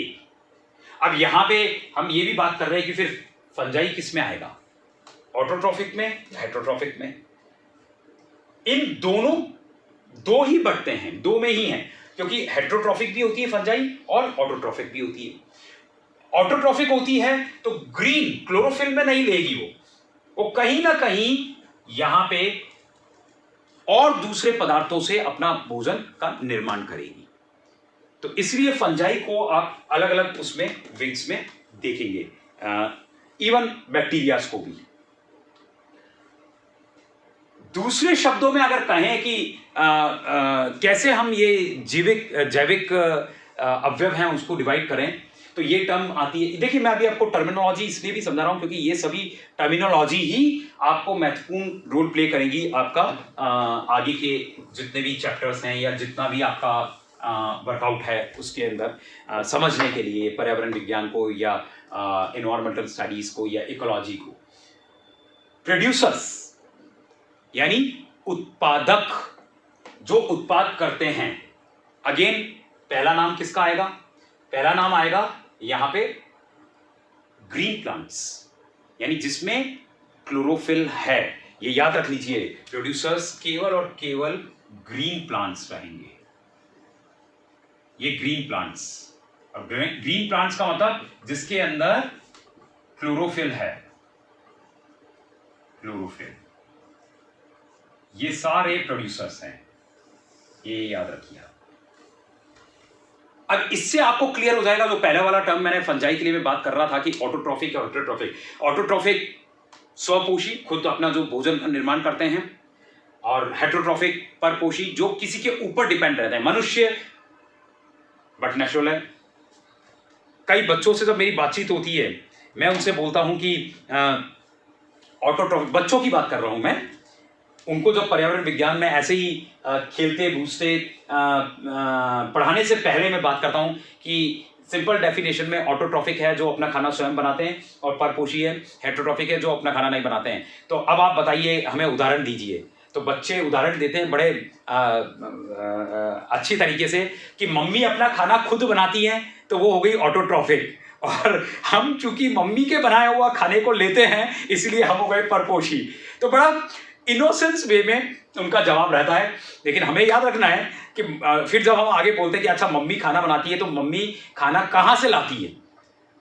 अब यहां पे हम ये भी बात कर रहे हैं कि फिर फंजाई किस में आएगा, ऑटोट्रॉफिक में या हेट्रोट्रॉफिक में? इन दोनों दो ही बढ़ते हैं, दो में ही हैं, क्योंकि हेट्रोट्रॉफिक भी होती है फंजाई और ऑटोट्रॉफिक भी होती है। ऑटोट्रॉफिक होती है तो ग्रीन क्लोरोफिल में नहीं लेगी, वो कहीं ना कहीं यहां पे और दूसरे पदार्थों से अपना भोजन का निर्माण करेगी। तो इसलिए फंजाई को आप अलग अलग उसमें विंग्स में देखेंगे, इवन बैक्टीरियाज को भी। दूसरे शब्दों में अगर कहें कि कैसे हम ये जैविक अवयव हैं उसको डिवाइड करें, तो ये टर्म आती है। देखिए मैं अभी आपको टर्मिनोलॉजी इसलिए भी समझा रहा हूं क्योंकि ये सभी टर्मिनोलॉजी ही आपको महत्वपूर्ण रोल प्ले करेंगी आपका आगे के जितने भी चैप्टर्स हैं या जितना भी आपका वर्कआउट है उसके अंदर समझने के लिए, पर्यावरण विज्ञान को या एनवायरमेंटल स्टडीज को या इकोलॉजी को। प्रोड्यूसर्स यानी उत्पादक, जो उत्पाद करते हैं। अगेन पहला नाम किसका आएगा? पहला नाम आएगा यहां पे ग्रीन प्लांट्स, यानी जिसमें क्लोरोफिल है। ये याद रख लीजिए, प्रोड्यूसर्स केवल और केवल ग्रीन प्लांट्स रहेंगे, ये ग्रीन प्लांट्स। और ग्रीन प्लांट्स का मतलब जिसके अंदर क्लोरोफिल है, क्लोरोफिल, ये सारे प्रोड्यूसर्स हैं, ये याद रखिए। अब इससे आपको क्लियर हो जाएगा, जो पहला वाला टर्म मैंने फंजाई के लिए मैं बात कर रहा था कि ऑटोट्रॉफिक या हेट्रोट्रॉफिक। ऑटोट्रॉफिक स्वपोषी, खुद अपना जो भोजन का निर्माण करते हैं, और हेट्रोट्रॉफिक परपोषी, जो किसी के ऊपर डिपेंड रहते हैं, मनुष्य। बट नेचुरल है, कई बच्चों से जब मेरी बातचीत होती है मैं उनसे बोलता हूं कि ऑटोट्रॉफिक, बच्चों की बात कर रहा हूं मैं, उनको जब पर्यावरण विज्ञान में ऐसे ही खेलते बूझते पढ़ाने से पहले मैं बात करता हूँ कि सिंपल डेफिनेशन में ऑटोट्रॉफिक है जो अपना खाना स्वयं बनाते हैं, और परपोषी है, हेटेरोट्रॉफिक है जो अपना खाना नहीं बनाते हैं। तो अब आप बताइए, हमें उदाहरण दीजिए। तो बच्चे उदाहरण देते हैं बड़े अच्छी तरीके से कि मम्मी अपना खाना खुद बनाती हैं, तो वो हो गई ऑटोट्रॉफिक, और हम चूंकि मम्मी के बनाया हुआ खाने को लेते हैं इसलिए हम हो गए परपोषी। तो बड़ा इनोसेंस वे में उनका जवाब रहता है। लेकिन हमें याद रखना है कि फिर जब हम आगे बोलते हैं कि अच्छा मम्मी खाना बनाती है, तो मम्मी खाना कहाँ से लाती है,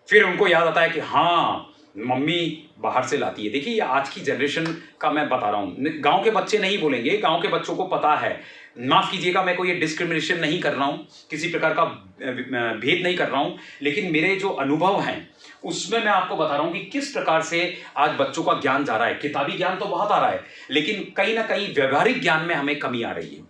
फिर उनको याद आता है कि हाँ मम्मी बाहर से लाती है। देखिए, ये आज की जनरेशन का मैं बता रहा हूँ। गांव के बच्चे नहीं बोलेंगे, गांव के बच्चों को पता है। माफ कीजिएगा, मैं कोई डिस्क्रिमिनेशन नहीं कर रहा हूँ, किसी प्रकार का भेद नहीं कर रहा हूँ, लेकिन मेरे जो अनुभव हैं उसमें मैं आपको बता रहा हूँ कि किस प्रकार से आज बच्चों का ज्ञान जा रहा है। किताबी ज्ञान तो बहुत आ रहा है, लेकिन कहीं ना कहीं व्यवहारिक ज्ञान में हमें कमी आ रही है।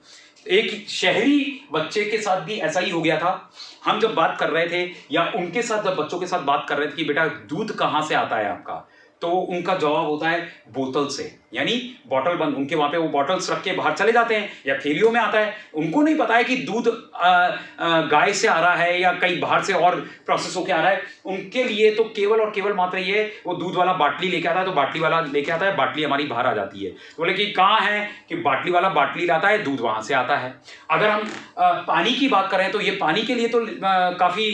एक शहरी बच्चे के साथ भी ऐसा ही हो गया था। हम जब बात कर रहे थे, या उनके साथ जब बच्चों के साथ बात कर रहे थे कि बेटा दूध कहाँ से आता है आपका, तो उनका जवाब होता है बोतल से, यानी बॉटल बंद। उनके वहाँ पे वो बॉटल्स रख के बाहर चले जाते हैं, या थैलियों में आता है। उनको नहीं पता है कि दूध गाय से आ रहा है या कहीं बाहर से और प्रोसेस होकर आ रहा है। उनके लिए तो केवल और केवल मात्र ये, वो दूध वाला बाटली लेके आता है तो बाटली वाला लेके आता है, बाटली हमारी बाहर आ जाती है। तो बोले कि कहाँ है, कि बाटली वाला बाटली लाता है, दूध वहाँ से आता है। अगर हम पानी की बात करें तो ये पानी के लिए तो काफ़ी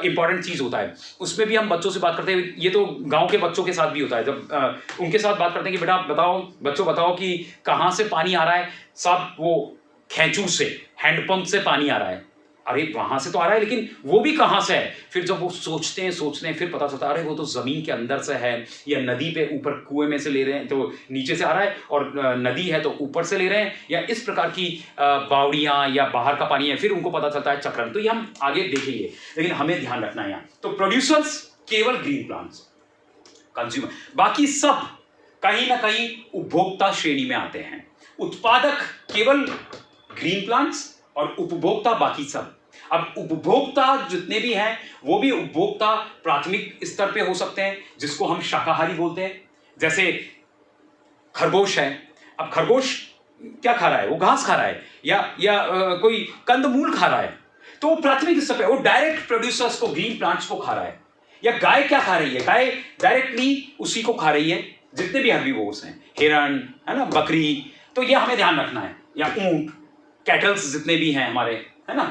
इंपॉर्टेंट चीज़ होता है। उसमें भी हम बच्चों से बात करते हैं, ये तो गाँव के बच्चों के साथ भी होता है। जब उनके साथ बात करते हैं कि बेटा बताओ, बच्चों बताओ कि कहाँ से पानी आ रहा है। सब वो खेचू से, हैंडपंप से पानी आ रहा है। अरे वहां से तो आ रहा है, लेकिन वो भी कहाँ से है। फिर जब वो सोचते हैं फिर पता चलता है अरे वो तो जमीन के अंदर से है, या नदी पे ऊपर कुएं में से ले रहे हैं तो नीचे से आ रहा है, और नदी है तो ऊपर से ले रहे हैं, या इस प्रकार की बावड़ियाँ या बाहर का पानी है। फिर उनको पता चलता है चक्रण। तो ये हम आगे देखेंगे, लेकिन हमें ध्यान रखना है यहाँ। तो प्रोड्यूसर्स केवल ग्रीन प्लांट्स, कंज्यूमर, बाकी सब कहीं ना कहीं उपभोक्ता श्रेणी में आते हैं। उत्पादक केवल ग्रीन प्लांट्स और उपभोक्ता बाकी सब। अब उपभोक्ता जितने भी हैं वो भी उपभोक्ता प्राथमिक स्तर पे हो सकते हैं, जिसको हम शाकाहारी बोलते हैं। जैसे खरगोश है, अब खरगोश क्या खा रहा है, वो घास खा रहा है, या कोई कंदमूल खा रहा है, तो वो प्राथमिक स्तर पे वो डायरेक्ट प्रोड्यूसर्स को, ग्रीन प्लांट्स को खा रहा है। या गाय क्या खा रही है, गाय डायरेक्टली उसी को खा रही है, जितने भी हर्बीवोर्स हैं, हिरण है ना, बकरी, तो ये हमें ध्यान रखना है। या ऊंट, कैटल्स जितने भी हैं हमारे, है ना।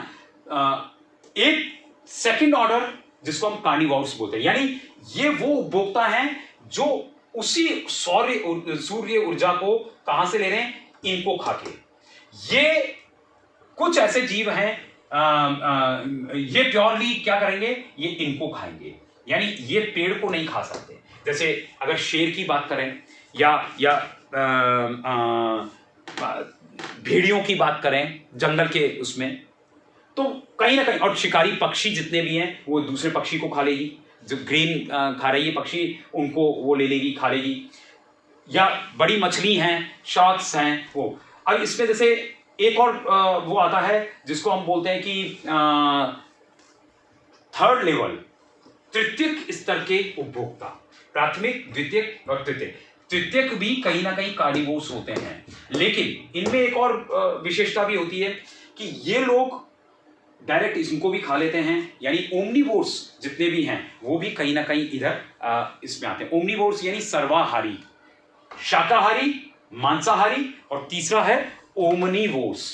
एक सेकंड ऑर्डर जिसको हम कार्निवोर्स बोलते हैं, यानी ये वो उपभोक्ता हैं जो उसी सूर्य ऊर्जा को कहां से ले रहे हैं, इनको खा के। ये कुछ ऐसे जीव हैं, ये प्योरली क्या करेंगे, ये इनको खाएंगे, यानी ये पेड़ को नहीं खा सकते। जैसे अगर शेर की बात करें, या भेड़ियों की बात करें जंगल के उसमें, तो कहीं ना कहीं, और शिकारी पक्षी जितने भी हैं वो दूसरे पक्षी को खा लेगी। जो ग्रीन खा रही है पक्षी, उनको वो ले लेगी, खा लेगी। या बड़ी मछली हैं, शार्क्स हैं वो। अब इसमें जैसे एक और वो आता है जिसको हम बोलते हैं कि थर्ड लेवल, तृतीयक स्तर के उपभोक्ता। प्राथमिक, द्वितीयक और तृतीयक। तृतीयक भी कहीं ना कहीं कार्निवोर्स होते हैं, लेकिन इनमें एक और विशेषता भी होती है कि ये लोग डायरेक्ट इनको भी खा लेते हैं, यानी ओमनिवोर्स जितने भी हैं वो भी कहीं ना कहीं इधर इसमें आते हैं। ओमनिवोर्स यानी सर्वाहारी, शाकाहारी, मांसाहारी, और तीसरा है ओमनिवोर्स,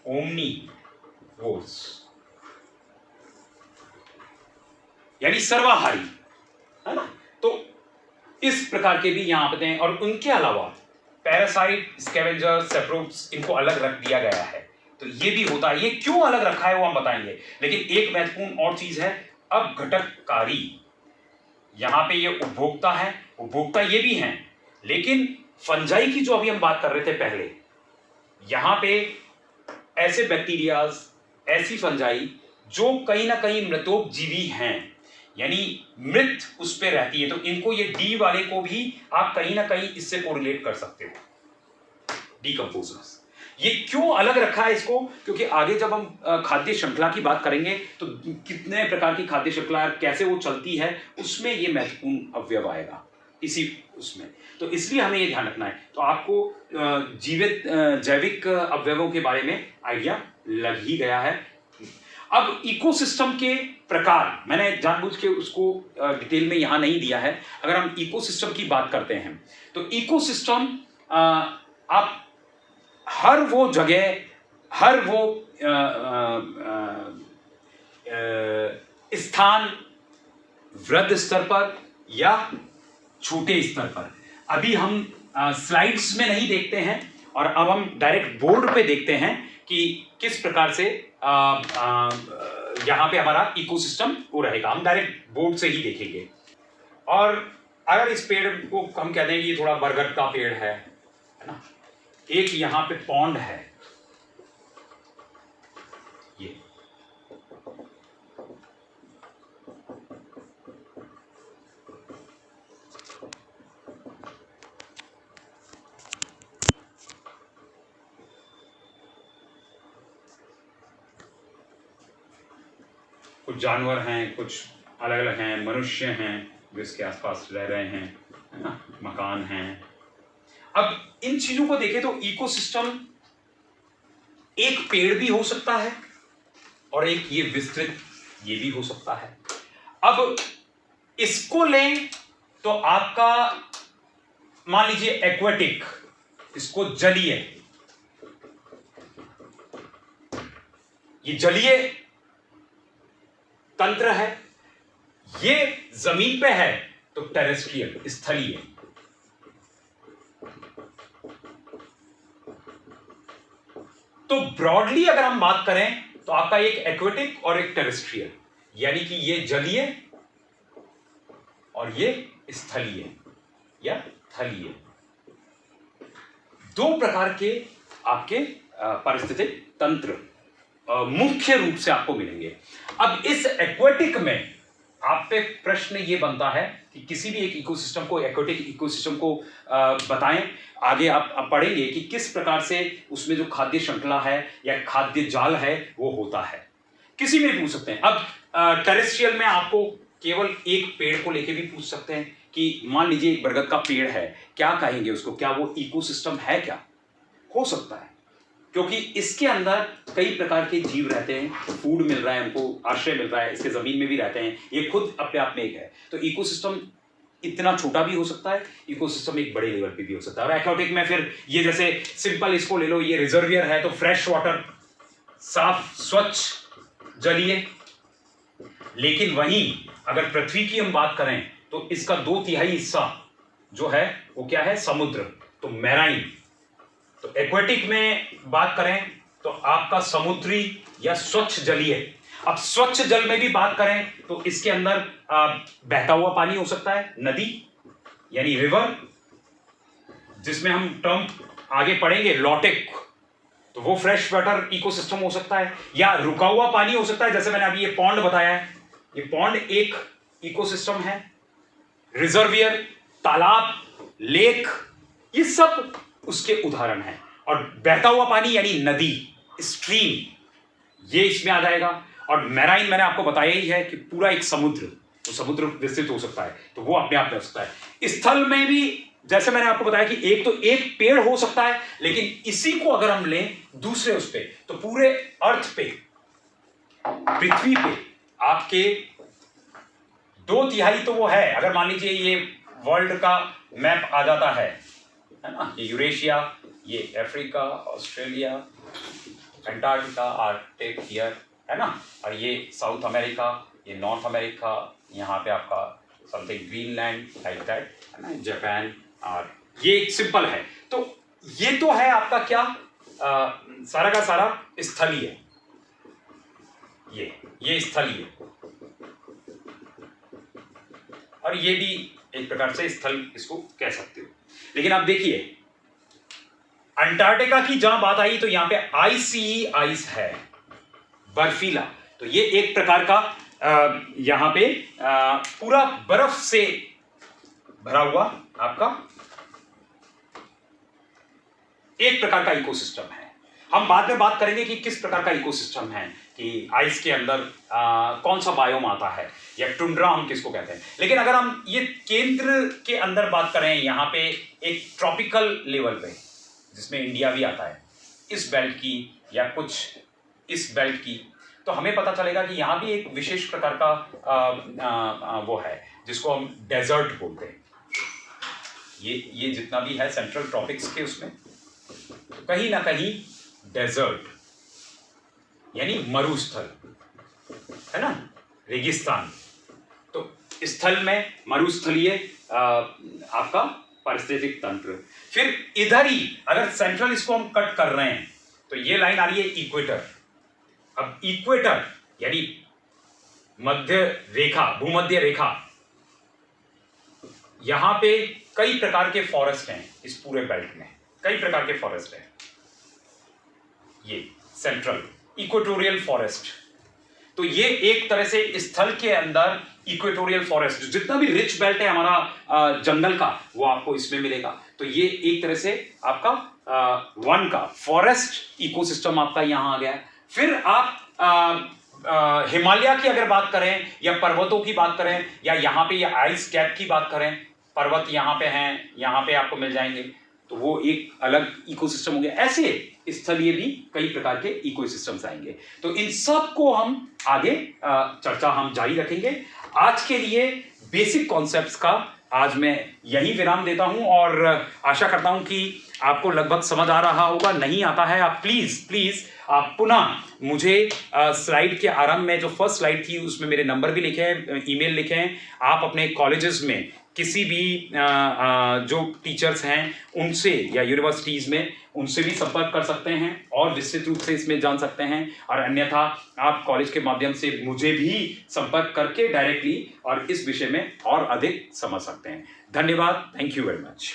ओमनिवोर्स यानी सर्वाहारी, है ना। तो इस प्रकार के भी यहां आते हैं। और उनके अलावा पैरासाइट, स्कैवेंजर, सेप्रोप्स, इनको अलग रख दिया गया है। तो ये भी होता है। ये क्यों अलग रखा है वो हम बताएंगे, लेकिन एक महत्वपूर्ण और चीज है, अब घटककारी। यहां पे ये उपभोक्ता है, उपभोक्ता ये भी हैं, लेकिन फंजाई की जो अभी हम बात कर रहे थे पहले, यहां पे ऐसे बैक्टीरियाज, ऐसी फंजाई जो कहीं ना कहीं मृतोपजीवी हैं, यानी मृत उस पे रहती है। तो इनको, ये डी वाले को भी आप कहीं ना कहीं इससे कोरिलेट कर सकते हो, डीकंपोजर्स। ये क्यों अलग रखा है इसको, क्योंकि आगे जब हम खाद्य श्रृंखला की बात करेंगे तो कितने प्रकार की खाद्य श्रृंखला कैसे वो चलती है, उसमें ये महत्वपूर्ण अवयव आएगा। इसी उसमें। तो इसलिए हमें ये ध्यान रखना है। तो आपको जीवित जैविक अवयवों के बारे में आइडिया लग ही गया है। अब इकोसिस्टम के प्रकार मैंने जानबूझ के उसको डिटेल में यहां नहीं दिया है। अगर हम इकोसिस्टम की बात करते हैं तो इकोसिस्टम आप हर वो जगह, हर वो स्थान, वृहद स्तर पर या छोटे स्तर पर, अभी हम स्लाइड्स में नहीं देखते हैं और अब हम डायरेक्ट बोर्ड पे देखते हैं कि किस प्रकार से यहाँ पे हमारा इकोसिस्टम वो रहेगा। हम डायरेक्ट बोर्ड से ही देखेंगे। और अगर इस पेड़ को हम कहते हैं कि ये थोड़ा बरगद का पेड़ है ना, एक यहाँ पे पॉन्ड है, ये कुछ जानवर हैं, कुछ अलग अलग हैं, मनुष्य हैं जो इसके आसपास रह रहे हैं, है ना, मकान हैं। अब इन चीजों को देखें तो इकोसिस्टम एक पेड़ भी हो सकता है और एक ये विस्तृत ये भी हो सकता है। अब इसको लें तो आपका मान लीजिए एक्वेटिक, इसको जलीय, ये जलीय तंत्र है, ये जमीन पे है तो टेरेस्ट्रियल, स्थलीय। तो ब्रॉडली अगर हम बात करें तो आपका एक एक्वेटिक और एक टेरेस्ट्रियल, यानी कि ये जलीय और ये स्थलीय या थलीय, दो प्रकार के आपके पारिस्थितिक तंत्र मुख्य रूप से आपको मिलेंगे। अब इस एक्वेटिक में आप पे प्रश्न ये बनता है कि किसी भी एक इकोसिस्टम को, एक्वेटिक इकोसिस्टम को बताएं। आगे आप पढ़ेंगे कि किस प्रकार से उसमें जो खाद्य श्रृंखला है या खाद्य जाल है वो होता है। किसी में पूछ सकते हैं। अब टेरेस्ट्रियल में आपको केवल एक पेड़ को लेके भी पूछ सकते हैं कि मान लीजिए एक बरगद का पेड़ है, क्या कहेंगे उसको, क्या वो इकोसिस्टम है? क्या हो सकता है, क्योंकि इसके अंदर कई प्रकार के जीव रहते हैं, फूड मिल रहा है हमको, आश्रय मिल रहा है, इसके जमीन में भी रहते हैं, ये खुद अपने आप में एक है। तो इकोसिस्टम इतना छोटा भी हो सकता है, इकोसिस्टम एक बड़े लेवल पे भी हो सकता है। और एक्वेटिक में फिर ये जैसे सिंपल इसको ले लो, ये रिजर्वियर है तो फ्रेश वाटर, साफ स्वच्छ जलीय। लेकिन वहीं अगर पृथ्वी की हम बात करें तो इसका 2/3 हिस्सा जो है वो क्या है? समुद्र, तो मैराइन। तो एक्वेटिक में बात करें तो आपका समुद्री या स्वच्छ जलीय। अब स्वच्छ जल में भी बात करें तो इसके अंदर बहता हुआ पानी हो सकता है, नदी यानी रिवर, जिसमें हम टर्म आगे पढ़ेंगे लॉटिक, तो वो फ्रेश वाटर इकोसिस्टम हो सकता है, या रुका हुआ पानी हो सकता है, जैसे मैंने अभी ये पॉन्ड बताया है, ये पॉन्ड एक इकोसिस्टम है। रिजर्वियर, तालाब, लेक, ये सब उसके उदाहरण हैं। और बहता हुआ पानी यानी नदी, स्ट्रीम, ये इसमें आ जाएगा। और मैराइन मैंने आपको बताया ही है कि पूरा एक समुद्र, तो समुद्र विस्तृत हो सकता है, तो वो अपने आप में हो सकता है। स्थल में भी जैसे मैंने आपको बताया कि एक तो एक पेड़ हो सकता है, लेकिन इसी को अगर हम लें दूसरे उस पे, तो पूरे अर्थ पे, पृथ्वी पे आपके 2/3 तो वो है। अगर मान लीजिए ये वर्ल्ड का मैप आ जाता है ना, ये यूरेशिया, ये Africa, Australia, Antarctica, Arctic here, है ना, और ये साउथ अमेरिका, ये नॉर्थ अमेरिका, यहाँ पे आपका समथिंग ग्रीनलैंड, लाइक दैट, है ना, जापान, और ये एक सिंपल है। तो ये तो है आपका क्या, सारा का सारा स्थलीय, ये स्थलीय, और ये भी एक प्रकार से स्थल इसको कह सकते हो। लेकिन आप देखिए अंटार्कटिका की जहां बात आई तो यहां पे आइसी आइस है, बर्फीला, तो ये एक प्रकार का यहां पे पूरा बर्फ से भरा हुआ आपका एक प्रकार का इकोसिस्टम है। हम बाद में बात करेंगे कि किस प्रकार का इकोसिस्टम है, कि आइस के अंदर कौन सा बायोम आता है, या टुंड्रा हम किसको कहते हैं। लेकिन अगर हम ये केंद्र के अंदर बात करें, यहाँ पे एक ट्रॉपिकल लेवल पे, जिसमें इंडिया भी आता है, इस बेल्ट की या कुछ इस बेल्ट की, तो हमें पता चलेगा कि यहाँ भी एक विशेष प्रकार का वो है जिसको हम डेजर्ट बोलते हैं। ये जितना भी है सेंट्रल ट्रॉपिक्स के उसमें, तो कहीं ना कहीं डेजर्ट यानी मरुस्थल है ना, रेगिस्तान। तो स्थल में मरुस्थलीय आपका पारिस्थितिक तंत्र। फिर इधर ही अगर सेंट्रल इसको हम कट कर रहे हैं तो ये लाइन आ रही है इक्वेटर। अब इक्वेटर यानी मध्य रेखा, भूमध्य रेखा, यहां पे कई प्रकार के फॉरेस्ट हैं, इस पूरे बेल्ट में कई प्रकार के फॉरेस्ट हैं। ये सेंट्रल इक्वेटोरियल फॉरेस्ट, तो ये एक तरह से स्थल के अंदर इक्वेटोरियल फॉरेस्ट, जितना भी रिच बेल्ट है हमारा जंगल का, वो आपको इसमें मिलेगा। तो ये एक तरह से आपका वन का फॉरेस्ट इकोसिस्टम आपका यहां आ गया है। फिर आप हिमालय की अगर बात करें या पर्वतों की बात करें, या यहाँ पे या आइस कैप की बात करें, पर्वत यहाँ पे हैं, यहाँ पे आपको मिल जाएंगे, तो वो एक अलग इकोसिस्टम हो गया। ऐसे स्थलीय भी कई प्रकार के इकोसिस्टम्स आएंगे। तो इन सब को हम आगे चर्चा हम जारी रखेंगे। आज के लिए बेसिक कॉन्सेप्ट्स का आज मैं यही विराम देता हूं, और आशा करता हूं कि आपको लगभग समझ आ रहा होगा। नहीं आता है आप प्लीज आप पुनः मुझे स्लाइड के आरंभ में जो फर्स्ट स्लाइड थी उसमें मेरे नंबर भी लिखे हैं, ईमेल लिखे हैं। आप अपने कॉलेजेस में किसी भी जो टीचर्स हैं उनसे या यूनिवर्सिटीज़ में उनसे भी संपर्क कर सकते हैं और विस्तृत रूप से इसमें जान सकते हैं। और अन्यथा आप कॉलेज के माध्यम से मुझे भी संपर्क करके डायरेक्टली और इस विषय में और अधिक समझ सकते हैं। धन्यवाद। Thank you very much.